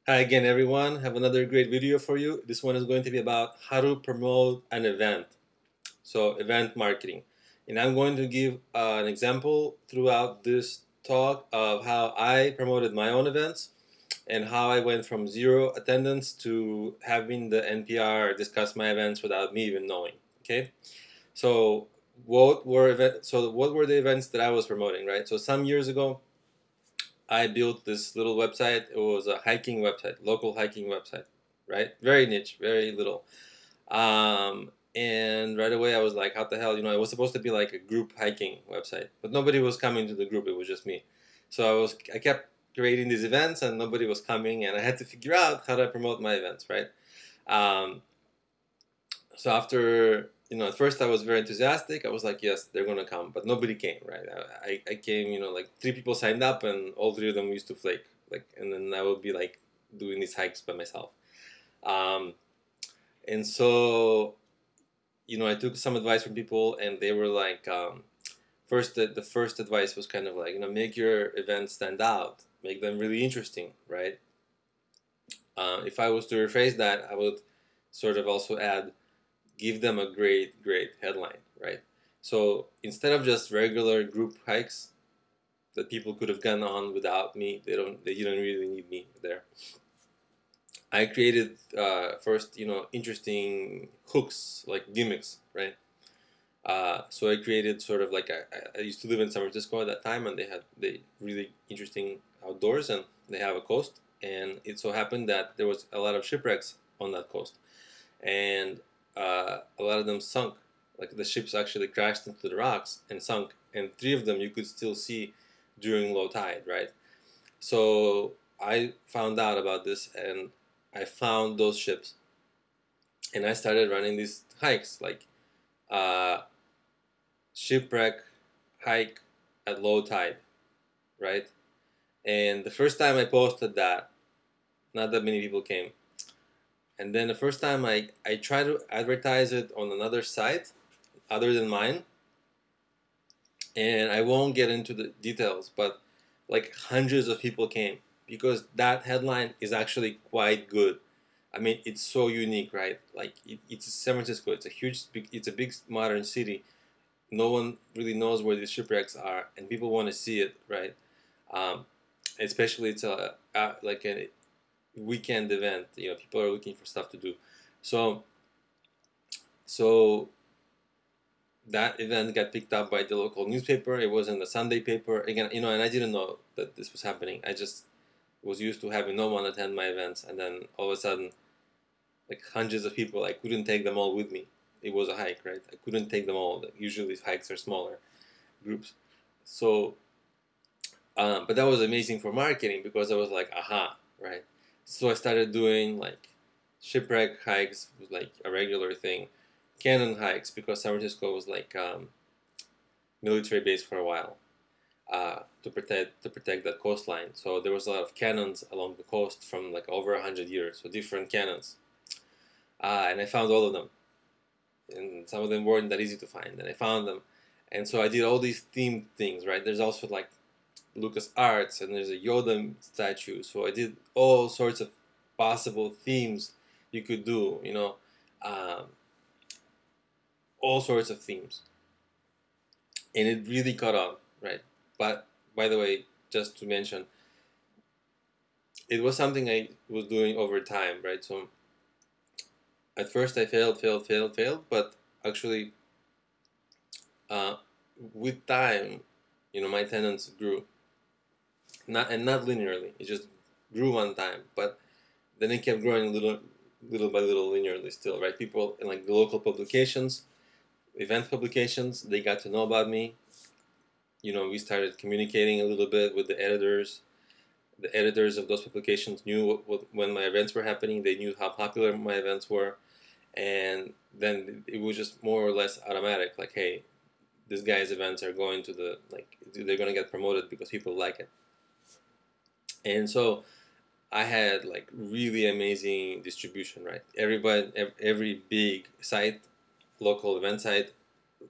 Hi again, everyone. Have another great video for you. This one is going to be about how to promote an event. So, event marketing. And I'm going to give an example throughout this talk of how I promoted my own events and how I went from zero attendance to having the NPR discuss my events without me even knowing. Okay? So, what were the events that I was promoting, right? So, some years ago, I built this little website. It was a hiking website, local hiking website, right? Very niche, very little. And right away I was like, how the hell? It was supposed to be like a group hiking website, but nobody was coming to the group. It was just me. So I kept creating these events and nobody was coming, and I had to figure out how to promote my events, right? Um, so after at first I was very enthusiastic. I was like, yes, they're gonna come, but nobody came, right? I came, like three people signed up and all three of them used to flake, like, and then I would be like doing these hikes by myself. um, and so I took some advice from people, and they were like, first the first advice was kind of like, make your events stand out, make them really interesting, right? If I was to rephrase that, I would sort of also add, give them a great headline, right? So instead of just regular group hikes that people could have gone on without me, they didn't really need me there. I created first, interesting hooks, like gimmicks, right? So I created sort of like I used to live in San Francisco at that time, and they had the really interesting outdoors, and they have a coast, and it so happened that there was a lot of shipwrecks on that coast, and a lot of them sunk. Like the ships actually crashed into the rocks and sunk, and three of them you could still see during low tide, right? So I found out about this, and I found those ships, and I started running these hikes, like uh, shipwreck hike at low tide, right? And the first time I posted that, not that many people came. And then the first time I tried to advertise it on another site other than mine, and I won't get into the details, but like hundreds of people came because that headline is actually quite good. I mean, it's so unique, right? Like it's San Francisco. It's a big modern city. No one really knows where these shipwrecks are, and people want to see it, right? Um, Especially it's like a weekend event. People are looking for stuff to do. So so that event got picked up by the local newspaper. It was in the Sunday paper again, and I didn't know that this was happening. I just was used to having no one attend my events, and then all of a sudden, like hundreds of people, I couldn't take them all with me. It was a hike, right? I couldn't take them all. Usually hikes are smaller groups. So, but that was amazing for marketing because I was like, aha, right? So I started doing like shipwreck hikes was like a regular thing, cannon hikes because San Francisco was like military base for a while, to protect that coastline. So there was a lot of cannons along the coast from like over 100 years, so different cannons, and I found all of them, and some of them weren't that easy to find, and I found them, and so I did all these themed things. Right, there's also like Lucas Arts, and there's a Yoda statue. So I did all sorts of possible themes you could do. Um, all sorts of themes, and it really caught on, right? But by the way, just to mention, it was something I was doing over time, right? So at first I failed, but actually, uh, with time, my attendance grew, not linearly. It just grew one time, but then it kept growing little by little linearly still, right? People in like the local publications, event publications, they got to know about me. We started communicating a little bit with the editors. The editors of those publications knew when my events were happening. They knew how popular my events were, and then it was just more or less automatic. Like, hey, this guy's events are going to they're going to get promoted because people like it. And so I had like really amazing distribution, right? Every big site, local event site,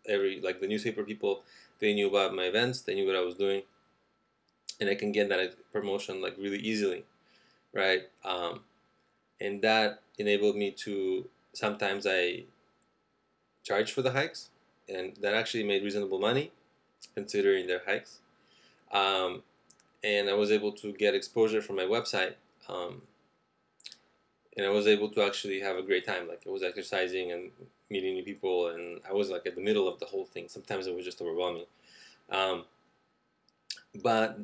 every like the newspaper people, they knew about my events. They knew what I was doing, and I can get that promotion like really easily. right? And that enabled me to sometimes I charge for the hikes, and that actually made reasonable money considering their hikes. Um, and I was able to get exposure from my website, um, and I was able to actually have a great time. Like I was exercising and meeting new people, and I was like at the middle of the whole thing. Sometimes it was just overwhelming, um, but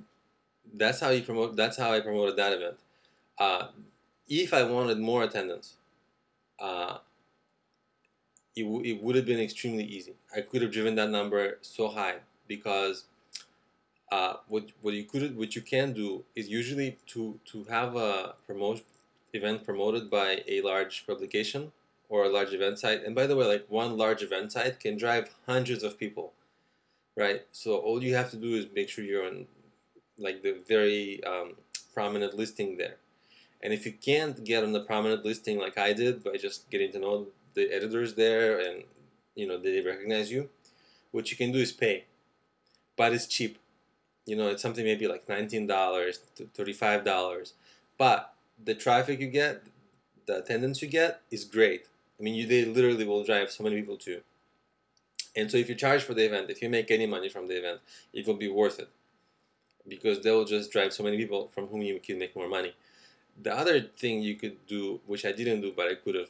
that's how you promote. That's how I promoted that event. Uh, if I wanted more attendance, uh, it would have been extremely easy. I could have driven that number so high because what you can do is usually to have a promote event promoted by a large publication or a large event site. And by the way, like one large event site can drive hundreds of people, right? So all you have to do is make sure you're on like the very prominent listing there. And if you can't get on the prominent listing like I did by just getting to know the editors there and they recognize you, what you can do is pay, but it's cheap. It's something maybe like $19 to $35, but the traffic you get, the attendance you get is great. I mean, they literally will drive so many people to you. And so if you charge for the event, if you make any money from the event, it will be worth it because they'll just drive so many people from whom you can make more money. The other thing you could do, which I didn't do but I could have,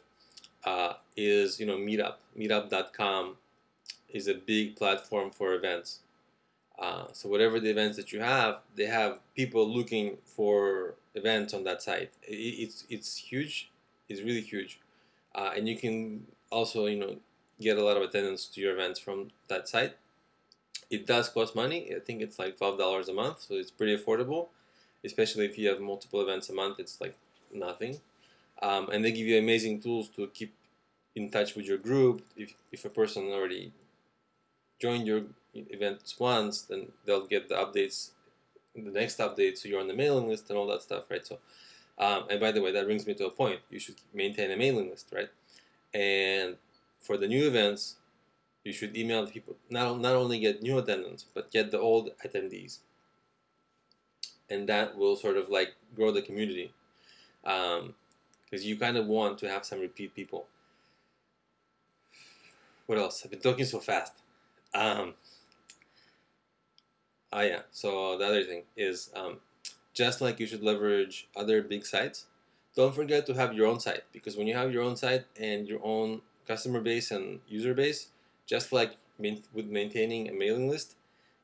is Meetup. Meetup.com is a big platform for events. So whatever the events that you have, they have people looking for events on that site. It's huge. It's really huge, and you can also get a lot of attendance to your events from that site. It does cost money. I think it's like $12 a month, so it's pretty affordable, especially if you have multiple events a month. It's like nothing, and they give you amazing tools to keep in touch with your group. If a person already joined your events once, then they'll get the updates, the next update, so you're on the mailing list and all that stuff, right? So, and by the way, that brings me to a point. You should maintain a mailing list, right? And for the new events, you should email the people. Not only get new attendance, but get the old attendees, and that will sort of like grow the community, because you kind of want to have some repeat people. What else? I've been talking so fast. Um, yeah. So the other thing is, just like you should leverage other big sites, don't forget to have your own site, because when you have your own site and your own customer base and user base, just like with maintaining a mailing list,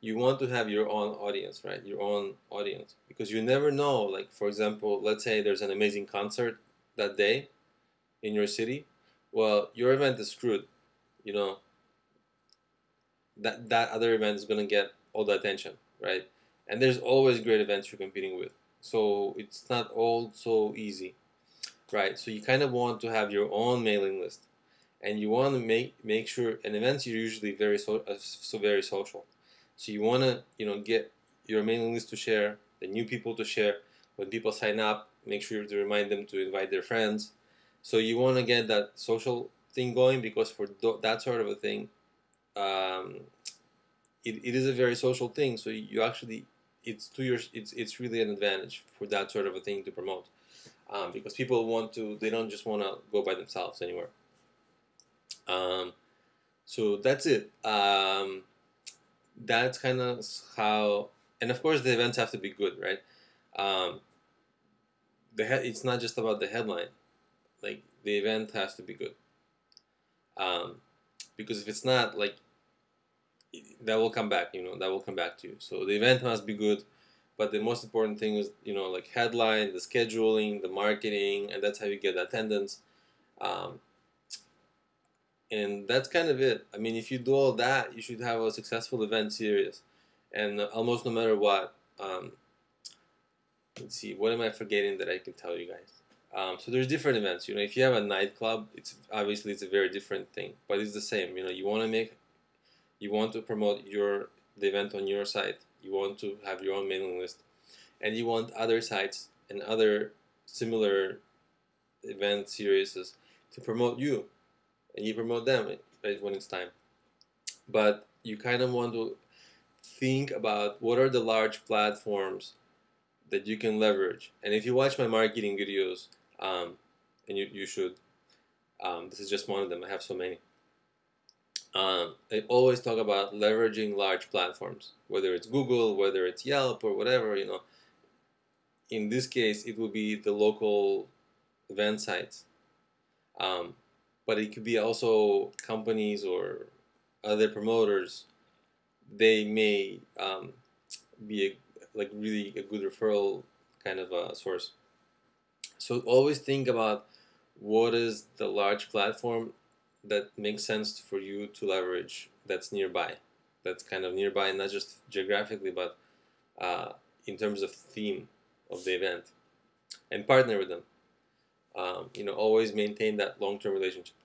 you want to have your own audience, right? Your own audience, because you never know. Like for example, let's say there's an amazing concert that day in your city. Well, your event is screwed. You know that other event is going to get all the attention, right? And there's always great events you're competing with, so it's not all so easy, right? So you kind of want to have your own mailing list, and you want to make sure. And events are usually very social, so you want to get your mailing list to share, the new people to share. When people sign up, make sure to remind them to invite their friends. So you want to get that social thing going, because for that sort of a thing, um, it is a very social thing. So you actually, it's really an advantage for that sort of a thing to promote, because people they don't just want to go by themselves anymore. Um, so that's it. That's kind of how, and of course the events have to be good, right? Um, it's not just about the headline. Like the event has to be good, um, because if it's not, like, that will come back. That will come back to you. So the event must be good, but the most important thing is like headline, the scheduling, the marketing, and that's how you get attendance. Um, and that's kind of it. I mean, if you do all that, you should have a successful event series, and almost no matter what. Let's see, what am I forgetting that I can tell you guys? So there's different events. If you have a nightclub, it's a very different thing, but it's the same. You want to promote the event on your site. You want to have your own mailing list, and you want other sites and other similar event series to promote you, and you promote them, right, when it's time. But you kind of want to think about what are the large platforms that you can leverage. And if you watch my marketing videos, and you should, this is just one of them. I have so many. I always talk about leveraging large platforms, whether it's Google, whether it's Yelp, or whatever. In this case, it will be the local event sites, but it could be also companies or other promoters. They may be like really a good referral kind of a source. So always think about what is the large platform that makes sense for you to leverage, that's nearby, that's kind of nearby, not just geographically, but in terms of theme of the event, and partner with them. Always maintain that long-term relationship.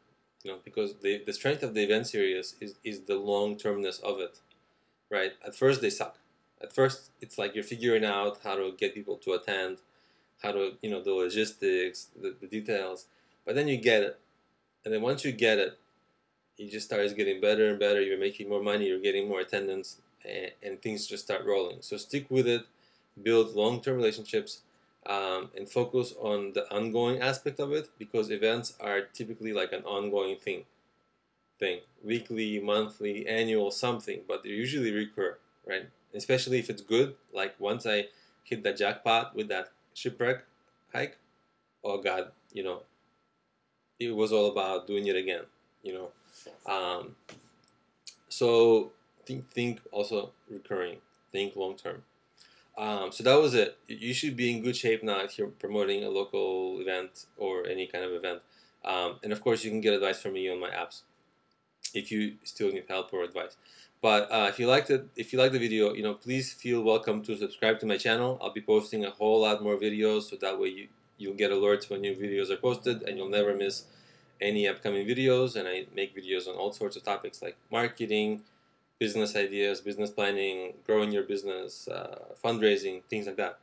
Because the strength of the event series is the long-termness of it, right? At first they suck. At first it's like you're figuring out how to get people to attend, how to the logistics, the details, but then you get it, and then once you get it, it just starts getting better and better. You're making more money, you're getting more attendance, and things just start rolling. So stick with it, build long-term relationships, and focus on the ongoing aspect of it, because events are typically like an ongoing thing, weekly, monthly, annual, something, but they usually recur, right? Especially if it's good. Like once I hit the jackpot with that shipwreck hike, oh god, it was all about doing it again, you know. Um, so think also recurring, think long term. So that was it. You should be in good shape now if you're promoting a local event or any kind of event. And of course, you can get advice from me on my apps if you still need help or advice. But if you liked it, if you like the video, please feel welcome to subscribe to my channel. I'll be posting a whole lot more videos, so that way you'll get alerts when new videos are posted, and you'll never miss any upcoming videos. And I make videos on all sorts of topics like marketing, business ideas, business planning, growing your business, fundraising, things like that.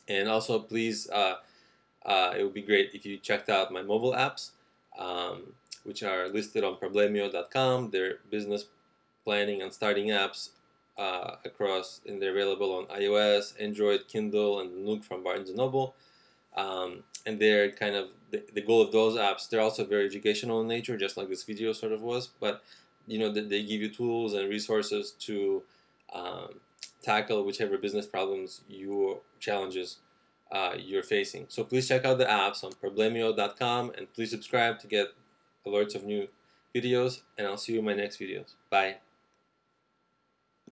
And also, please, it would be great if you checked out my mobile apps, which are listed on Problemio.com. They're business planning and starting apps and they're available on iOS, Android, Kindle, and Nook from Barnes & Noble. And they're kind of, the goal of those apps, they're also very educational in nature, just like this video sort of was, but they give you tools and resources to tackle whichever business problems challenges you're facing. So please check out the apps on Problemio.com, and please subscribe to get alerts of new videos, and I'll see you in my next videos. Bye.